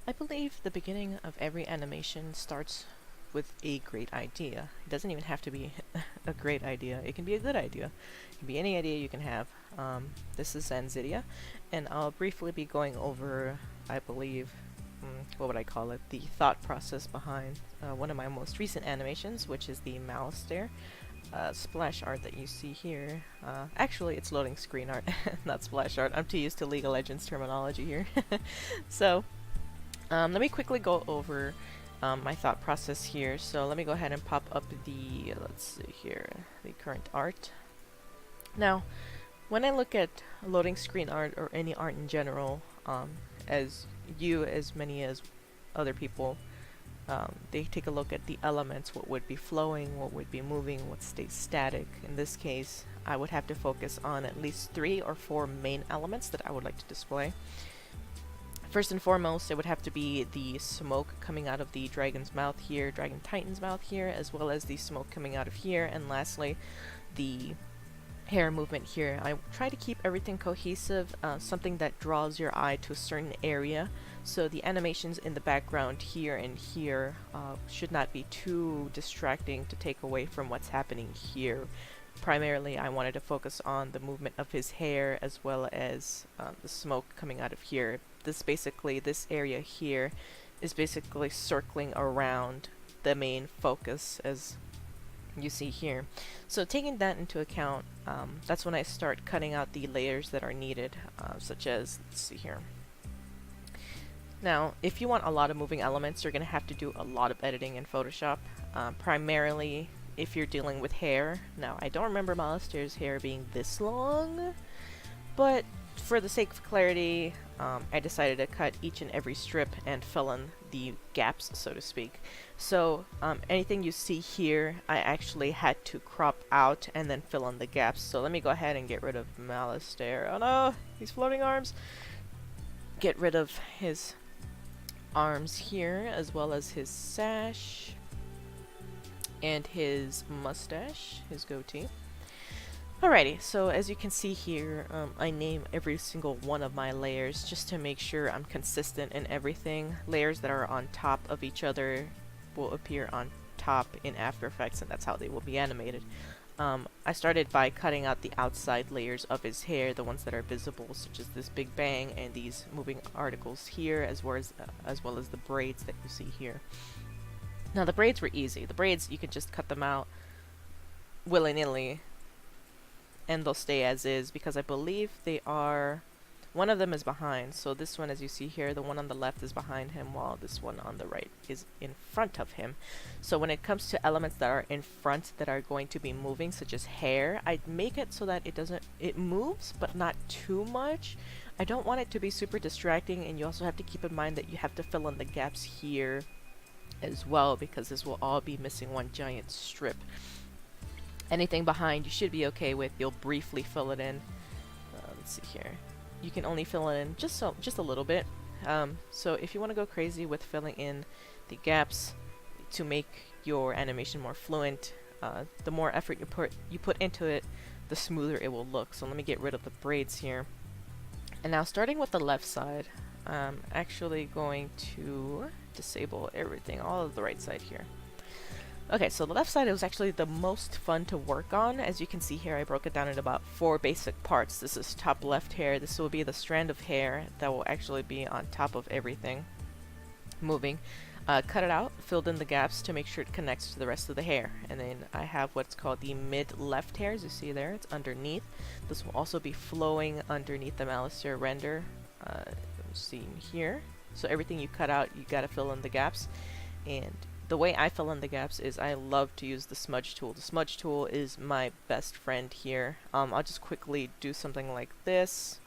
I believe the beginning of every animation starts with a great idea. It doesn't even have to be a great idea. It can be a good idea. It can be any idea you can have. This is Zanzidia, and I'll briefly be going over, I believe, what would I call it? The thought process behind one of my most recent animations, which is the Malistaire splash art that you see here. Actually, it's loading screen art, not splash art. I'm too used to League of Legends terminology here. So, let me quickly go over my thought process here. So let me go ahead and pop up the, let's see here, the current art. Now, when I look at loading screen art or any art in general, as many as other people, they take a look at the elements, what would be flowing, what would be moving, what stays static. In this case, I would have to focus on at least 3 or 4 main elements that I would like to display. First and foremost, it would have to be the smoke coming out of the dragon's mouth here, Dragon Titan's mouth here, as well as the smoke coming out of here, and lastly, the hair movement here. I try to keep everything cohesive, something that draws your eye to a certain area, so the animations in the background here and here should not be too distracting to take away from what's happening here. Primarily, I wanted to focus on the movement of his hair as well as the smoke coming out of here. This area here is basically circling around the main focus, as you see here. So taking that into account, that's when I start cutting out the layers that are needed, such as, let's see here. Now, if you want a lot of moving elements, you're going to have to do a lot of editing in Photoshop, primarily if you're dealing with hair. Now, I don't remember Malistaire's hair being this long, but for the sake of clarity, I decided to cut each and every strip and fill in the gaps, so to speak. So anything you see here, I actually had to crop out and then fill in the gaps. So let me go ahead and get rid of Malistaire. Oh no, he's floating arms. Get rid of his arms here, as well as his sash and his mustache, his goatee. Alrighty, so as you can see here, I name every single one of my layers just to make sure I'm consistent in everything. Layers that are on top of each other will appear on top in After Effects, and that's how they will be animated. I started by cutting out the outside layers of his hair, the ones that are visible, such as this big bang and these moving articles here, as well as the braids that you see here. Now the braids were easy. The braids, you can just cut them out willy-nilly and they'll stay as is, because I believe they are, one of them is behind, so this one, as you see here, the one on the left is behind him, while this one on the right is in front of him. So when it comes to elements that are in front that are going to be moving, such as hair, I'd make it so that it moves, but not too much. I don't want it to be super distracting, and you also have to keep in mind that you have to fill in the gaps here as well, because this will all be missing one giant strip. Anything behind you should be okay with. You'll briefly fill it in. Let's see here. You can only fill it in just a little bit. So if you want to go crazy with filling in the gaps to make your animation more fluent, the more effort you put into it, the smoother it will look. So let me get rid of the braids here. And now, starting with the left side, I'm actually going to disable everything, all of the right side here. Okay, so the left side was actually the most fun to work on. As you can see here, I broke it down into about 4 basic parts. This is top left hair. This will be the strand of hair that will actually be on top of everything moving. Cut it out, filled in the gaps to make sure it connects to the rest of the hair. And then I have what's called the mid left hair, as you see there. It's underneath. This will also be flowing underneath the Malistaire render. Seen here. So everything you cut out, you gotta fill in the gaps. And the way I fill in the gaps is I love to use the smudge tool. The smudge tool is my best friend here. I'll just quickly do something like this.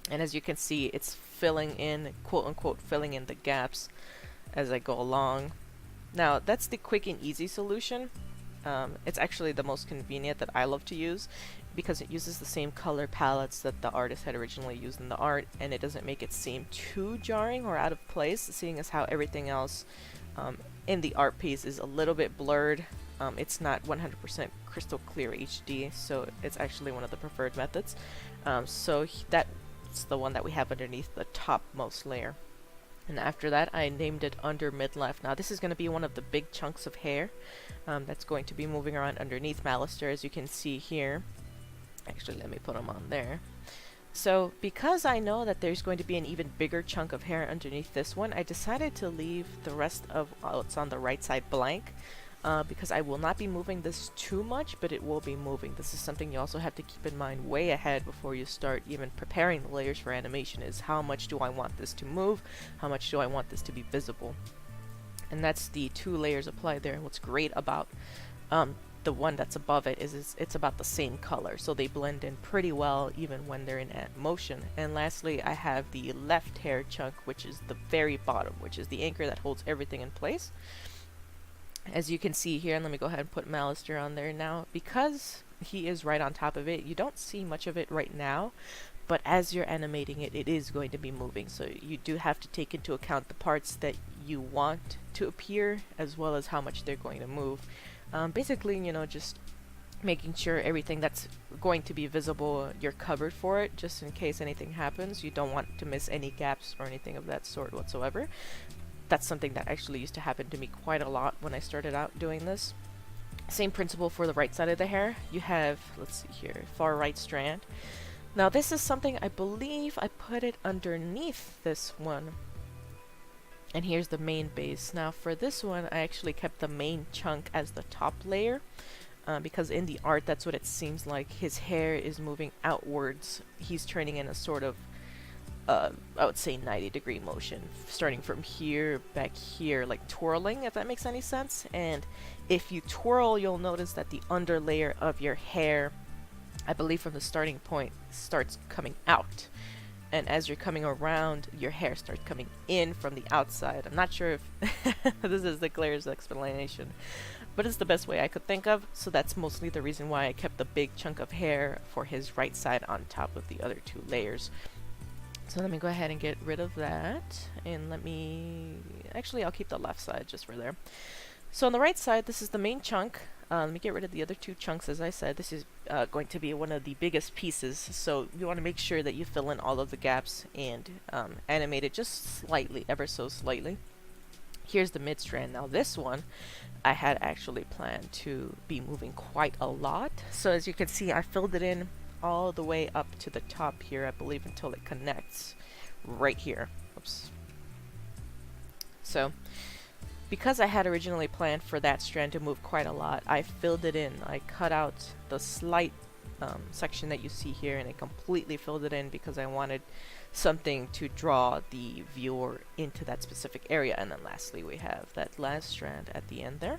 And as you can see, it's filling in, quote unquote, filling in the gaps as I go along. Now, that's the quick and easy solution. It's actually the most convenient that I love to use, because it uses the same color palettes that the artist had originally used in the art, and it doesn't make it seem too jarring or out of place, seeing as how everything else in the art piece is a little bit blurred. It's not 100% crystal clear HD, so it's actually one of the preferred methods. So that's the one that we have underneath the topmost layer. And after that, I named it under mid-left. Now this is going to be one of the big chunks of hair that's going to be moving around underneath Malistaire, as you can see here. Actually, let me put them on there. So because I know that there's going to be an even bigger chunk of hair underneath this one, I decided to leave the rest of what's on the right side blank. Because I will not be moving this too much, but it will be moving. This is something you also have to keep in mind way ahead before you start even preparing the layers for animation, is how much do I want this to move, how much do I want this to be visible. And that's the 2 layers applied there. And what's great about the one that's above it is it's about the same color, so they blend in pretty well even when they're in motion. And lastly, I have the left hair chunk, which is the very bottom, which is the anchor that holds everything in place. As you can see here, and let me go ahead and put Malistaire on there now. Because he is right on top of it, you don't see much of it right now, but as you're animating it, it is going to be moving. So you do have to take into account the parts that you want to appear, as well as how much they're going to move. Basically, you know, just making sure everything that's going to be visible, you're covered for it, just in case anything happens. You don't want to miss any gaps or anything of that sort whatsoever. That's something that actually used to happen to me quite a lot when I started out doing this. Same principle for the right side of the hair. You have, let's see here, far right strand. Now this is something I believe I put it underneath this one. And here's the main base. Now for this one, I actually kept the main chunk as the top layer. Because in the art, that's what it seems like. His hair is moving outwards. He's turning in a sort of I would say 90-degree motion, starting from here, back here, like twirling, if that makes any sense. And if you twirl, you'll notice that the underlayer of your hair, I believe from the starting point, starts coming out. And as you're coming around, your hair starts coming in from the outside. I'm not sure if this is the clearest explanation, but it's the best way I could think of. So that's mostly the reason why I kept the big chunk of hair for his right side on top of the other 2 layers. So let me go ahead and get rid of that, and let me, actually I'll keep the left side just for there. So on the right side, this is the main chunk. Let me get rid of the other 2 chunks. As I said, this is going to be one of the biggest pieces, so you want to make sure that you fill in all of the gaps and animate it just slightly, ever so slightly. Here's the mid strand. Now this one, I had actually planned to be moving quite a lot. So as you can see, I filled it in all the way up to the top here, I believe, until it connects right here. Oops. So because I had originally planned for that strand to move quite a lot, I filled it in. I cut out the slight section that you see here, and I completely filled it in because I wanted something to draw the viewer into that specific area. And then lastly, we have that last strand at the end there.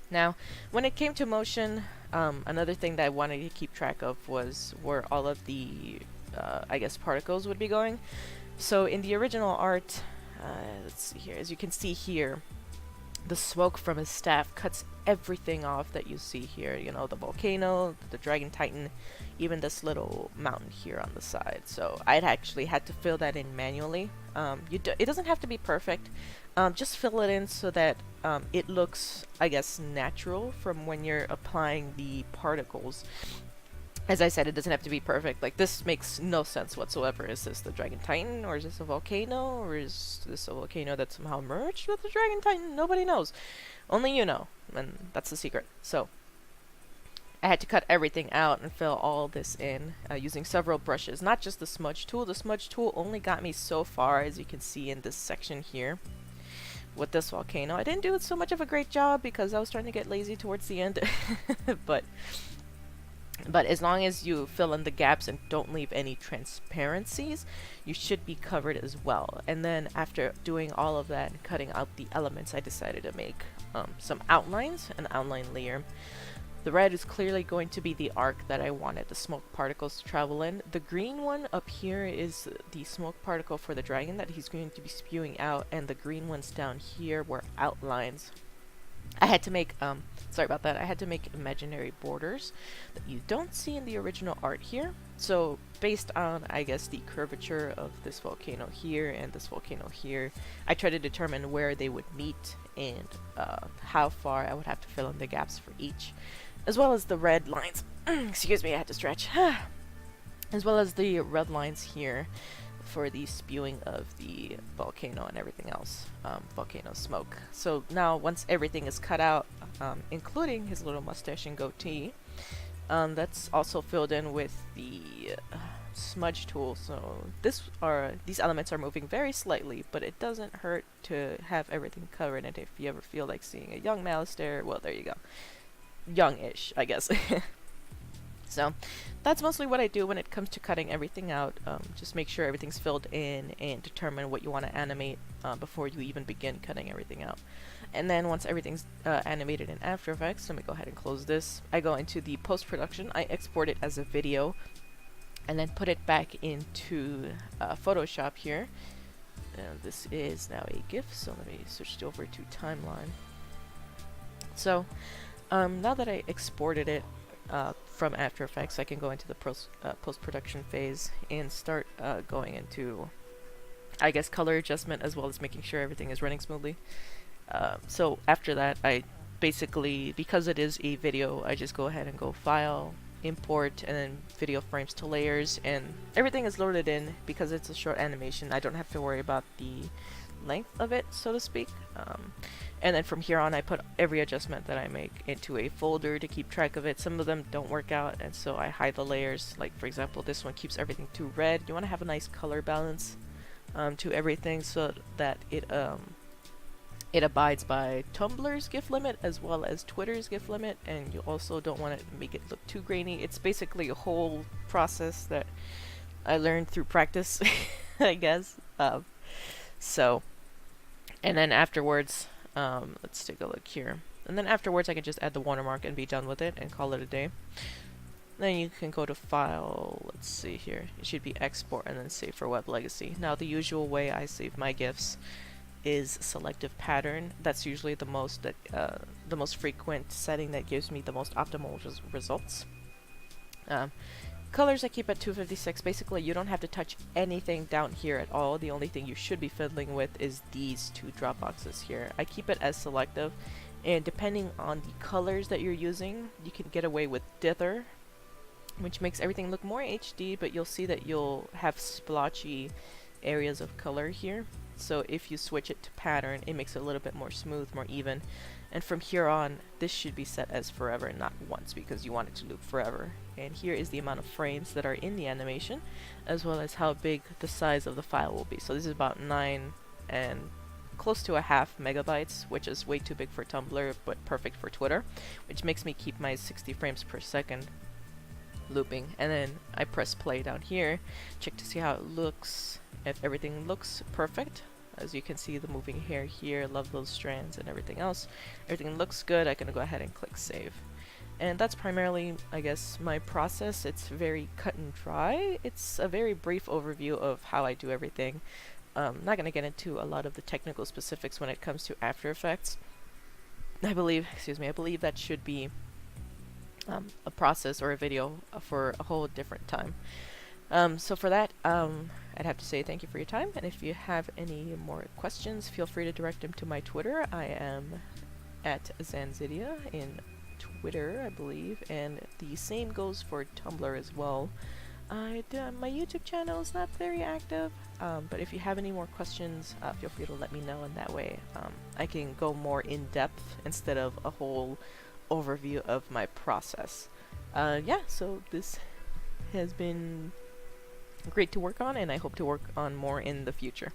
Now, when it came to motion, another thing that I wanted to keep track of was where all of the, I guess, particles would be going. So in the original art, let's see here, as you can see here, the smoke from his staff cuts everything off that you see here. You know, the volcano, the dragon titan, even this little mountain here on the side. So I'd actually had to fill that in manually. It doesn't have to be perfect. Just fill it in so that it looks, I guess, natural from when you're applying the particles. As I said, it doesn't have to be perfect. Like, this makes no sense whatsoever. Is this the Dragon Titan, or is this a volcano, or is this a volcano that somehow merged with the Dragon Titan? Nobody knows. Only you know, and that's the secret. So, I had to cut everything out and fill all this in using several brushes, not just the smudge tool. The smudge tool only got me so far, as you can see in this section here with this volcano. I didn't do so much of a great job because I was trying to get lazy towards the end, But as long as you fill in the gaps and don't leave any transparencies, you should be covered as well. And then after doing all of that and cutting out the elements, I decided to make some outlines, an outline layer. The red is clearly going to be the arc that I wanted the smoke particles to travel in. The green one up here is the smoke particle for the dragon that he's going to be spewing out, and the green ones down here were outlines. I had to make, sorry about that, I had to make imaginary borders that you don't see in the original art here. So based on, I guess, the curvature of this volcano here and this volcano here, I tried to determine where they would meet and how far I would have to fill in the gaps for each, as well as the red lines. Excuse me, I had to stretch. As well as the red lines here for the spewing of the volcano and everything else, volcano smoke. So now once everything is cut out, including his little mustache and goatee, that's also filled in with the smudge tool. So these elements are moving very slightly, but it doesn't hurt to have everything covered. And if you ever feel like seeing a young Malistaire, well, there you go. Young-ish, I guess. So that's mostly what I do when it comes to cutting everything out. Just make sure everything's filled in and determine what you want to animate before you even begin cutting everything out. And then once everything's animated in After Effects, let me go ahead and close this. I go into the post-production. I export it as a video and then put it back into Photoshop here. And this is now a GIF, so let me switch over to timeline. So now that I exported it from After Effects, I can go into the post-production phase and start going into, I guess, color adjustment as well as making sure everything is running smoothly. So after that, I basically, because it is a video, I just go ahead and go File, Import, and then Video Frames to Layers, and everything is loaded in. Because it's a short animation, I don't have to worry about the length of it, so to speak. And then from here on, I put every adjustment that I make into a folder to keep track of it. Some of them don't work out, and so I hide the layers. Like, for example, this one keeps everything too red. You want to have a nice color balance to everything so that it abides by Tumblr's GIF limit as well as Twitter's GIF limit, and you also don't want to make it look too grainy. It's basically a whole process that I learned through practice, I guess. And then afterwards, let's take a look here. And then afterwards, I can just add the watermark and be done with it and call it a day. Then you can go to File, let's see here. It should be Export and then Save for Web Legacy. Now, the usual way I save my GIFs is selective pattern. That's usually the most frequent setting that gives me the most optimal results. Colors I keep at 256. Basically, you don't have to touch anything down here at all. The only thing you should be fiddling with is these two drop boxes here. I keep it as selective, and depending on the colors that you're using, you can get away with dither, which makes everything look more HD, but you'll see that you'll have splotchy areas of color here. So if you switch it to pattern, it makes it a little bit more smooth, more even. And from here on, this should be set as forever, not once, because you want it to loop forever. And here is the amount of frames that are in the animation, as well as how big the size of the file will be. So this is about 9 and close to a half megabytes, which is way too big for Tumblr, but perfect for Twitter, which makes me keep my 60 frames per second looping. And then I press play down here, check to see how it looks. If everything looks perfect, as you can see the moving hair here, love those strands and everything else. Everything looks good, I can go ahead and click save. And that's primarily, I guess, my process. It's very cut and dry. It's a very brief overview of how I do everything. Not going to get into a lot of the technical specifics when it comes to After Effects. I believe that should be a process or a video for a whole different time. So for that, I'd have to say thank you for your time, and if you have any more questions, feel free to direct them to my Twitter. I am at Zanzidia in Twitter, I believe, and the same goes for Tumblr as well. My YouTube channel is not very active, but if you have any more questions, feel free to let me know, and that way I can go more in depth instead of a whole overview of my process. Yeah, so this has been great to work on, and I hope to work on more in the future.